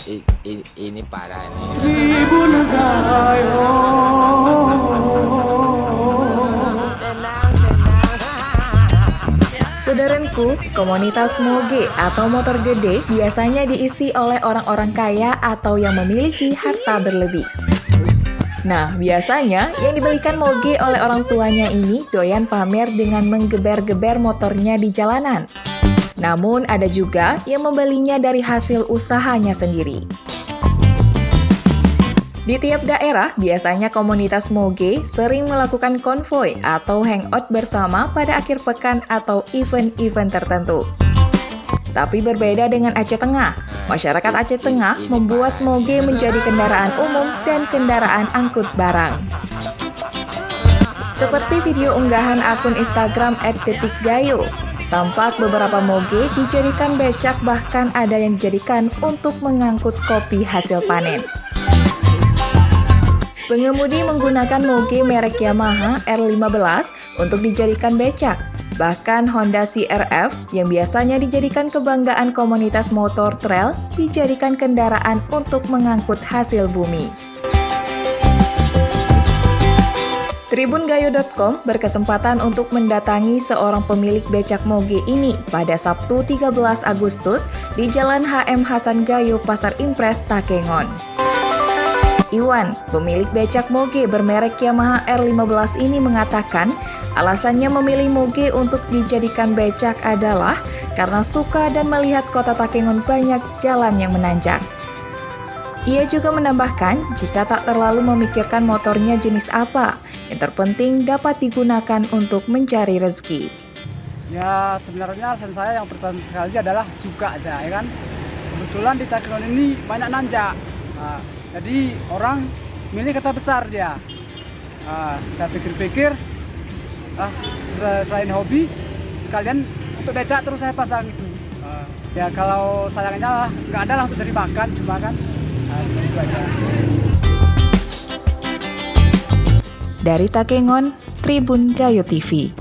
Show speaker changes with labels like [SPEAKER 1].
[SPEAKER 1] Ini parah nih.
[SPEAKER 2] Tribun Gayo.
[SPEAKER 3] Saudaraku, komunitas moge atau motor gede biasanya diisi oleh orang-orang kaya atau yang memiliki harta berlebih. Nah, biasanya yang dibelikan moge oleh orang tuanya ini doyan pamer dengan menggeber-geber motornya di jalanan. Namun ada juga yang membelinya dari hasil usahanya sendiri. Di tiap daerah, biasanya komunitas moge sering melakukan konvoi atau hangout bersama pada akhir pekan atau event-event tertentu. Tapi berbeda dengan Aceh Tengah, masyarakat Aceh Tengah membuat moge menjadi kendaraan umum dan kendaraan angkut barang. Seperti video unggahan akun Instagram @detikgayo, tampak beberapa moge dijadikan becak, bahkan ada yang dijadikan untuk mengangkut kopi hasil panen. Pengemudi menggunakan moge merek Yamaha R15 untuk dijadikan becak. Bahkan Honda CR-V yang biasanya dijadikan kebanggaan komunitas motor trail dijadikan kendaraan untuk mengangkut hasil bumi. Tribungayo.com berkesempatan untuk mendatangi seorang pemilik becak moge ini pada Sabtu 13 Agustus di Jalan HM Hasan Gayo, Pasar Impres, Takengon. Iwan, pemilik becak moge bermerek Yamaha R15 ini mengatakan alasannya memilih moge untuk dijadikan becak adalah karena suka dan melihat kota Takengon banyak jalan yang menanjak. Ia juga menambahkan jika tak terlalu memikirkan motornya jenis apa, yang terpenting dapat digunakan untuk mencari rezeki.
[SPEAKER 4] Ya sebenarnya alasan saya yang pertama sekali adalah suka aja, ya kan. Kebetulan di Takengon ini banyak nanjak. Jadi orang milih kata besar dia. Saya pikir-pikir, selain hobi, sekalian untuk becak terus saya pasang itu. Ya kalau sayangnya nggak ada lah untuk cari makan, cuma kan itu aja.
[SPEAKER 3] Dari Takengon, Tribun Gayo TV.